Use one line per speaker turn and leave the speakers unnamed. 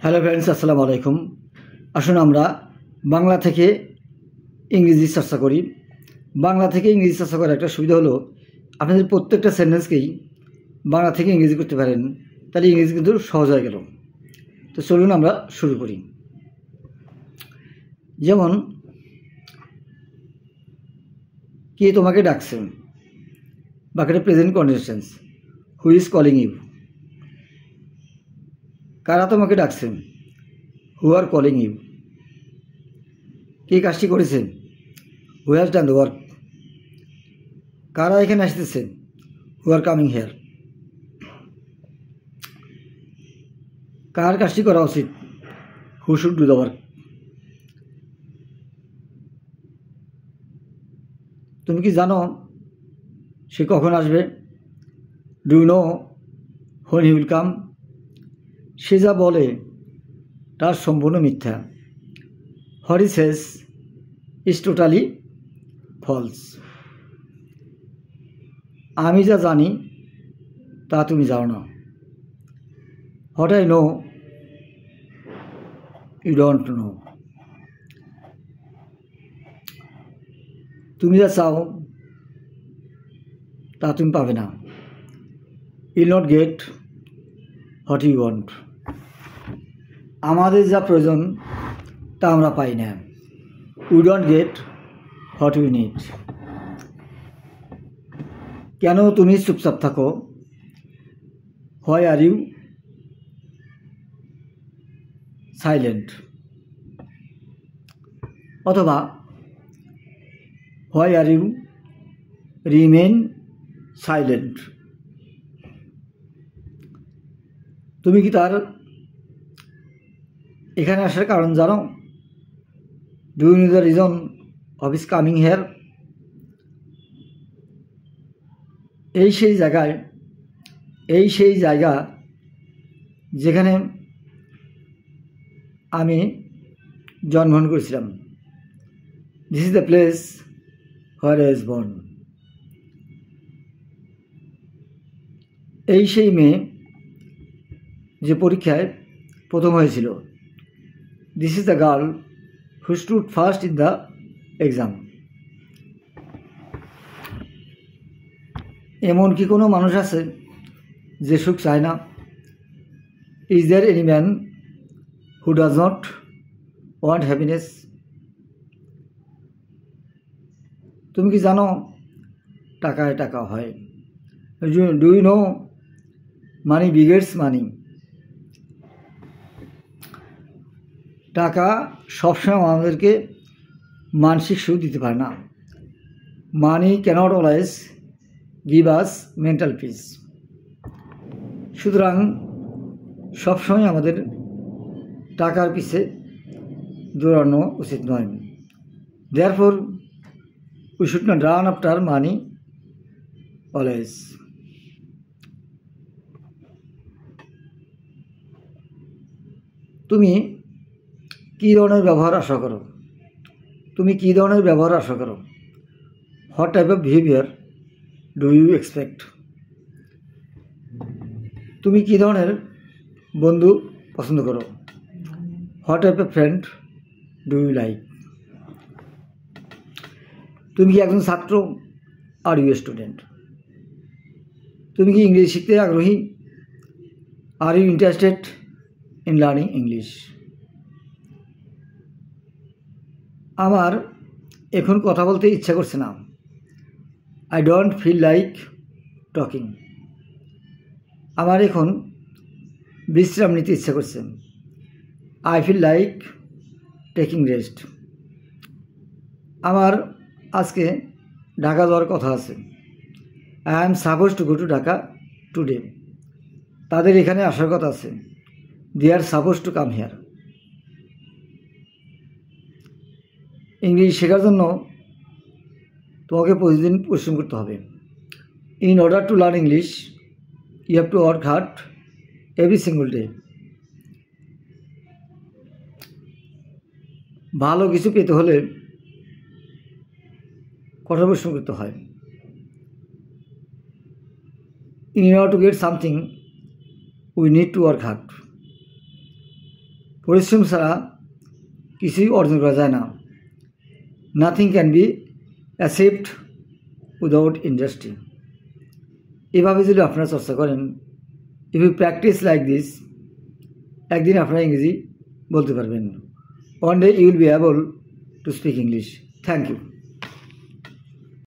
Hello friends, আসসালামু আলাইকুম। আসুন আমরা বাংলা থেকে ইংরেজি চর্চা করি। বাংলা থেকে ইংরেজি চর্চা করার একটা সুবিধা হলো আপনাদের প্রত্যেকটা সেন্টেন্সকেই বাংলা থেকে ইংরেজি করতে পারেন, তাহলে ইংরেজি কিন্তু সহজ হয়ে গেল। তো চলুন আমরা শুরু করি। যেমন, কে তোমাকে ডাকছেন, বাকিটা present conditions. Who is calling you. কারা তোমাকে ডাকছেন, হু আর কলিং ইউ। কে কাজটি করেছেন, who has done the work. কারা এখানে আসতেছেন, হু আর কামিং হেয়ার। কার কাজটি করা উচিত, who should do the work. তুমি কি জানো সে কখন আসবে, do you know when he will come. সে যা বলে তার সম্পূর্ণ মিথ্যা। What he says is totally false. আমি যা জানি তা তুমি জানো না। What I know you don't know. তুমি যা চাও তা তুমি পাবে না। You'll not get what you want. আমাদের যা প্রয়োজন তা আমরা পাই না। We don't gate what you need. কেন তুমি চুপচাপ থাকো, হোয়াই আর ইউ সাইলেন্ট। অথবা why are you remain silent. তুমি কি তার এখানে আসার কারণ জানো, do you know the reason of his coming here. এই সেই জায়গা যেখানে আমি জন্মগ্রহণ করেছিলাম। This is the place where I was born. এই সেই মেয়ে যে পরীক্ষায় প্রথম হয়েছিল। This is the girl who stood first in the exam. এমন কি কোনো মানুষ আছে যে সুখ চায় না। Is there any man who does not want happiness. তুমি কি জানো টাকায় টাকা হয়। Do you know money begets money. টাকা সবসময় আমাদেরকে মানসিক সুখ দিতে পারে না। Money cannot always give us mental peace. সুতরাং সবসময় আমাদের টাকার পিছে দৌড়ানো উচিত নয়। Therefore we should not run after money always. তুমি কী ধরনের ব্যবহার আশা করো, what type of behaviour do you expect. তুমি কী ধরনের বন্ধু পছন্দ করো, what type of friend do you like. তুমি কি একজন ছাত্র, আর ইউ স্টুডেন্ট। তুমি কি ইংরেজি শিখতে আগ্রহী, are you interested in learning English. আমার এখন কথা বলতে ইচ্ছা করছে না, I don't feel like talking. আমার এখন বিশ্রাম নিতে ইচ্ছা করছে, I feel like taking rest. আমার আজকে ঢাকা যাওয়ার কথা আছে, I am suppose to go to Dhaka today. তাদের এখানে আসার কথা আছে, they are suppose to come here. ইংরেজি শেখার জন্য তোমাকে প্রতিদিন পরিশ্রম করতে হবে। In order to learn English you have to work hard every single day. ভালো কিছু পেতে হলে কঠোর পরিশ্রম করতে হয়। In order to get something we need to work hard. পরিশ্রম ছাড়া কিছুই অর্জন করা যায় না। Nothing can be achieved without industry. এভাবে যদি আপনারা চর্চা করেন, if you practice like this, একদিন আপনারা ইংরেজি বলতে পারবেন। One day you will be able to speak English. Thank you.